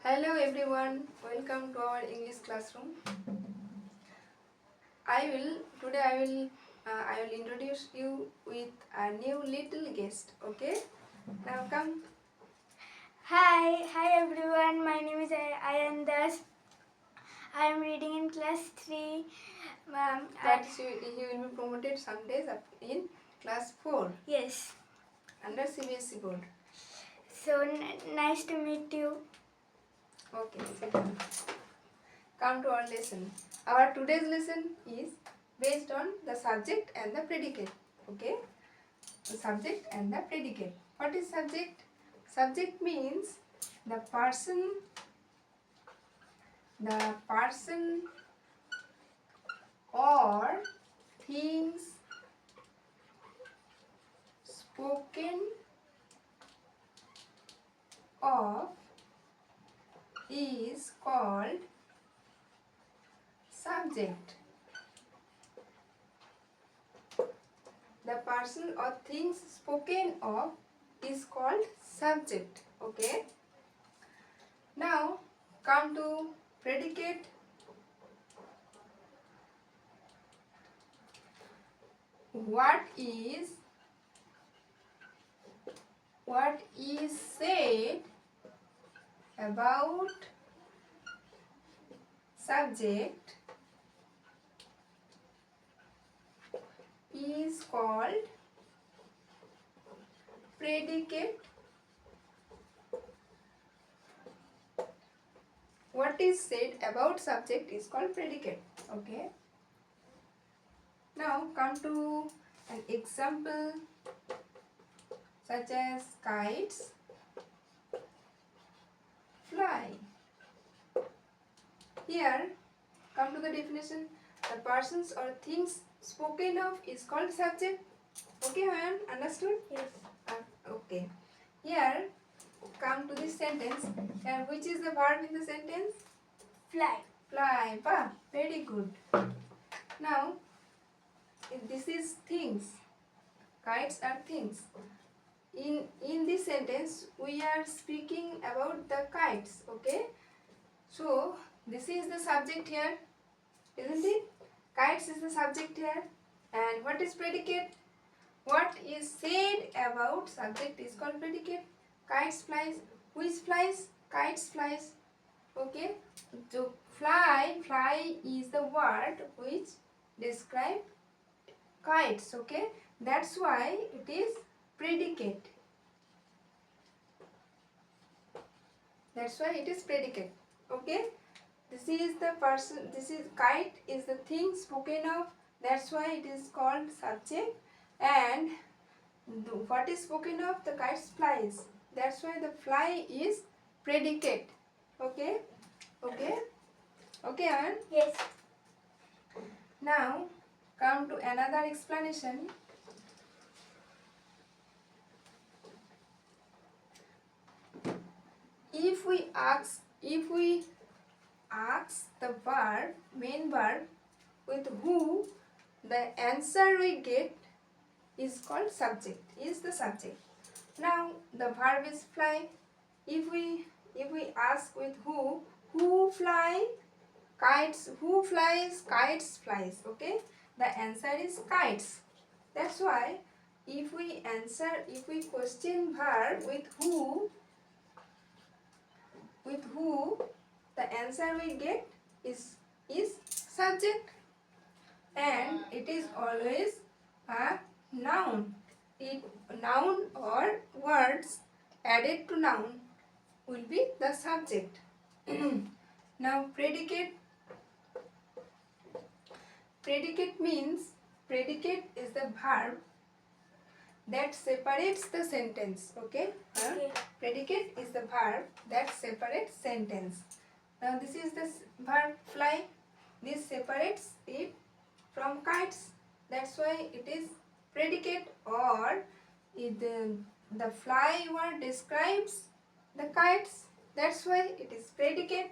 Hello everyone, welcome to our English classroom. I will introduce you with a new little guest. Okay, now come. Hi everyone. My name is Ayan Das. I am reading in class 3. But he will be promoted some days in class 4 Yes. under CBSE board. So nice to meet you. Okay, sit down. Come to our lesson. Our today's lesson is based on the subject and the predicate. Okay, the subject and the predicate. What is subject? Subject means the person or things spoken of is called subject. The person or things spoken of is called subject. Okay. Now come to predicate. What is said about subject is called predicate. What is said about subject is called predicate. Okay. Now come to an example such as kites fly. Here come to the definition. The persons or things spoken of is called subject. Okay, Hayan? Understood? Yes. Okay. Here come to this sentence. Here which is the verb in the sentence? Fly. Fly. Bah, very good. Now this is things. Kites are things. In this sentence we are speaking about the kites. Okay. So this is the subject here, isn't it? Kites is the subject here. And what is predicate? What is said about subject is called predicate. Kites flies. Which flies? Kites flies. Okay. So fly is the word which describe kites. Okay. That's why it is predicate. That's why it is predicate. Okay. This is the person. This is kite is the thing spoken of. That's why it is called subject. And what is spoken of? The kite flies. That's why the fly is predicate. Okay. Okay. Okay, Ann? Yes. Now come to another explanation. If we ask the main verb with who, the answer we get is called subject, is the subject. Now the verb is fly. If we ask with who fly, kites, who flies, kites flies. Okay, the answer is kites. That's why if we question verb with who, the answer we get is subject, and it is always a noun. Noun or words added to noun will be the subject. Now predicate means predicate is the verb that separates the sentence. Okay? Okay. Predicate is the verb that separates sentence. Now this is the verb fly. This separates it from kites. That's why it is predicate. Or the fly word describes the kites. That's why it is predicate.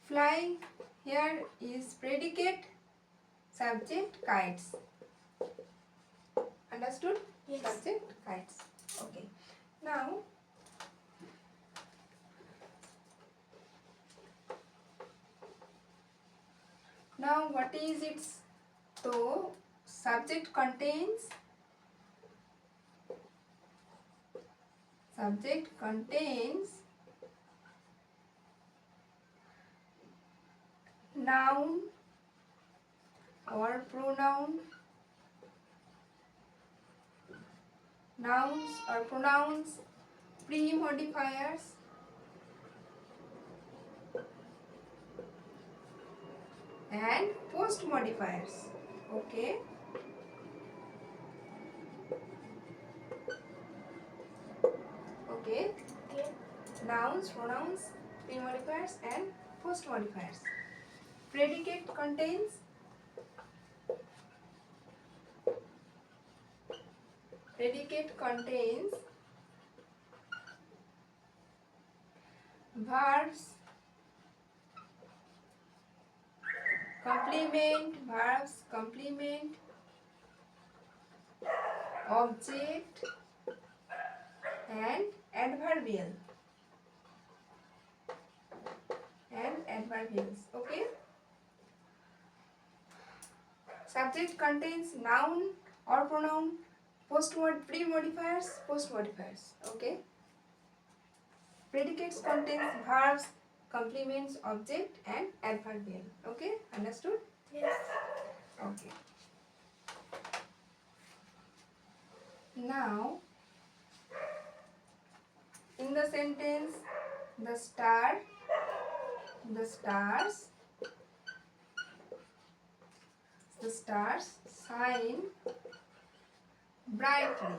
Fly here is predicate. Subject kites. Understood? Yes. Subject kites. Okay. Now Now what is its? So subject contains noun or pronoun, nouns or pronouns, pre-modifiers, and post modifiers. Okay. Okay. Okay. Nouns, pronouns, pre-modifiers, and post modifiers. Predicate contains verbs, complement, object, and adverbials. Okay. Subject contains noun or pronoun, pre-modifiers, post modifiers. Okay. Predicates contains verbs, complements, object, and adverbial. Okay, understood? Yes. Okay. Now, in the sentence, the stars shine brightly.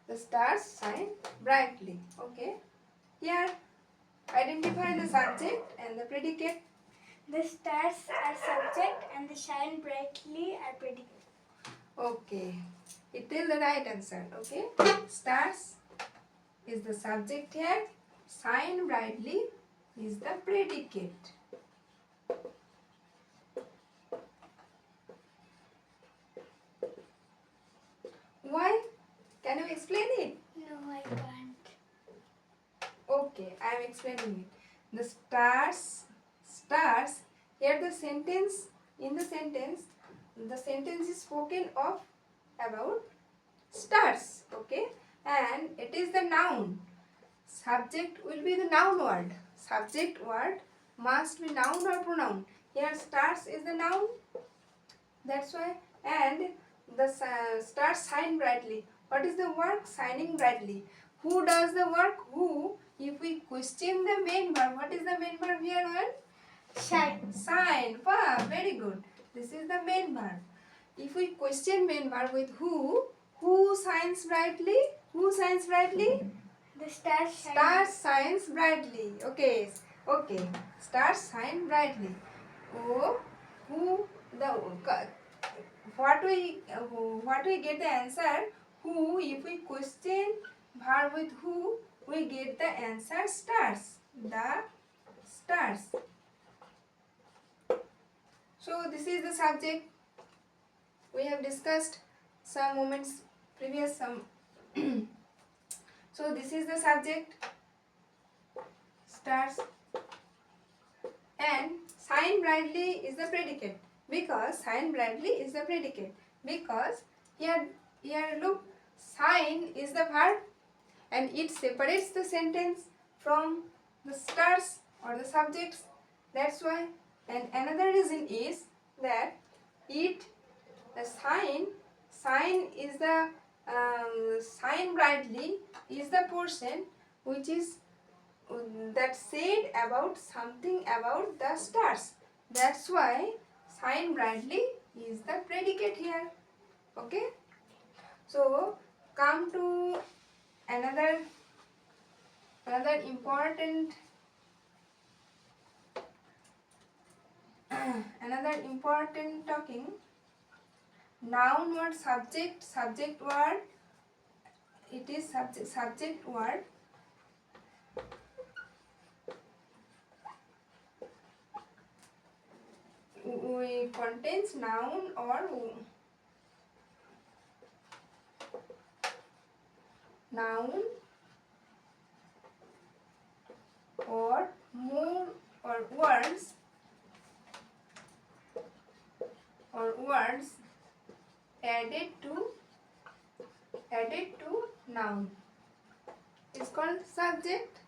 The stars shine brightly. Okay. Here, identify the subject and the predicate. The stars are subject and the shine brightly are predicate. Okay. It is the right answer. Okay. Stars is the subject here. Shine brightly is the predicate. Why? Can you explain it? No, I can't. Okay, I am explaining it. The stars, here the sentence, in the sentence is spoken of about stars, okay? And it is the noun. Subject will be the noun word. Subject word must be noun or pronoun. Here stars is the noun. That's why. And the stars shine brightly. What is the work? Shining brightly. Who does the work? Who? If we question the main verb, what is the main verb here? Shine. Shine. Wow, very good. This is the main verb. If we question main verb with who shines brightly? Who shines brightly? The stars shine. Stars shines brightly. Okay. Okay. Stars shine brightly. Oh, who the what we get the answer? Who? If we question verb with who, we get the answer stars. The stars. So this is the subject. We have discussed some moments previous some. So this is the subject. Stars. And shine brightly is the predicate. Because shine brightly is the predicate. Because here look, shine is the verb and it separates the sentence from the stars or the subjects. That's why. And another reason is that the sign is the shine brightly is the portion which is that said about something about the stars. That's why shine brightly is the predicate here. Okay. So come to another important talking. Noun word, subject word. It is subject word. We contains noun or more or words added to noun is called subject.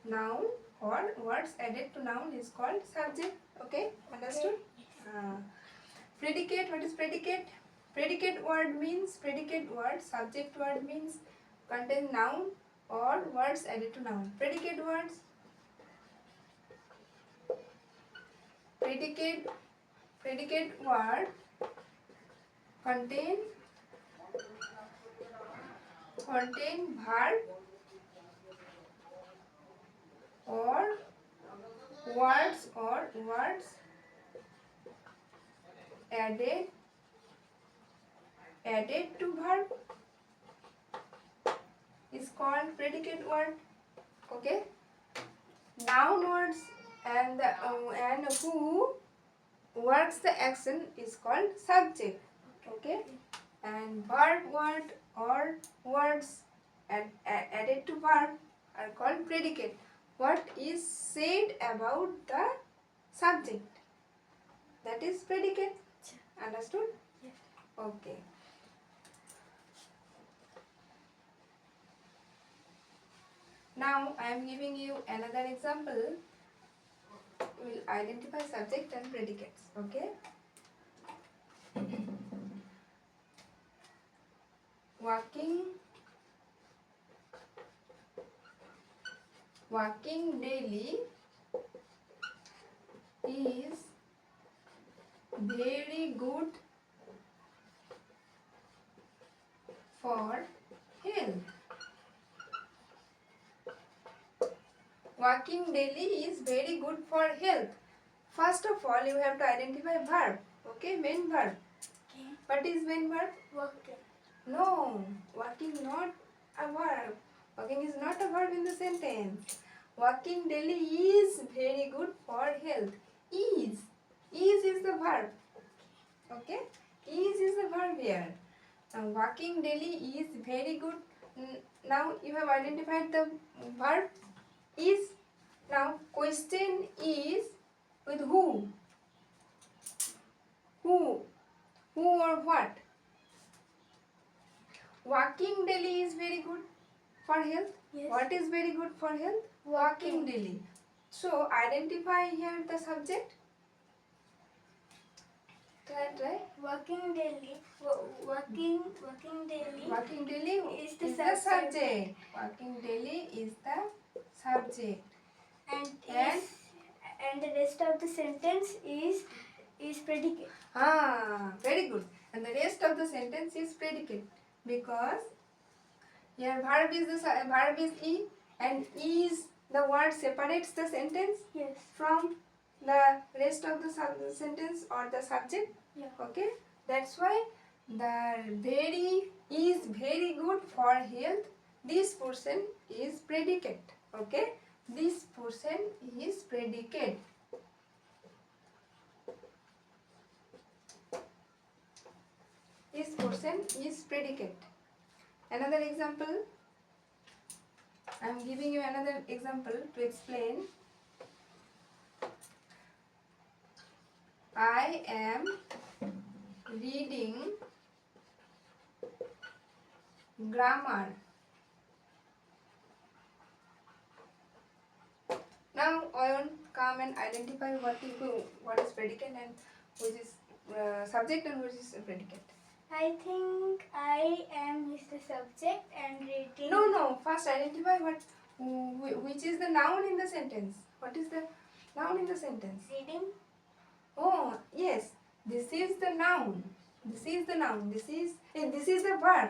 Noun or words added to noun is called subject. Okay, understood? Predicate. What is predicate? Predicate word means subject word means contain noun or words added to noun. Predicate words. Predicate word contain verb or words added to verb is called predicate word. Okay, noun words and who works the action is called subject. Okay, and verb word or words added to verb are called predicate. What is said about the subject, that is predicate. Understood? Yes. Okay. Now I am giving you another example. We will identify subject and predicates. Okay. Walking daily is very good for health. Walking daily is very good for health. First of all, you have to identify verb. Okay, main verb. Okay. What is main verb? Walking. No, walking not a verb. Walking is not a verb in the sentence. Walking daily is very good for health. Is the verb. Okay, is the verb here. Now, walking daily is very good. Now you have identified the verb is. Now question is with who? Who or what? Walking daily is very good for health. Yes. What is very good for health? Walking daily. So identify here the subject. Try. Walking daily. Walking daily. Walking daily is the subject. Walking daily is the subject. And the rest of the sentence is predicate. Very good. And the rest of the sentence is predicate because here verb is e, and is the word separates the sentence. Yes. From the rest of the sentence or the subject. Yeah. Okay, that's why the is very good for health. This portion is predicate. Okay, this portion is predicate. This portion is predicate. Another example. I am giving you another example to explain. I am reading grammar. Now I want come and identify what is predicate and which is subject and which is predicate. I think I am is the subject and reading. No. First identify which is the noun in the sentence. What is the noun in the sentence? Reading. Oh yes, this is the noun. This is the verb.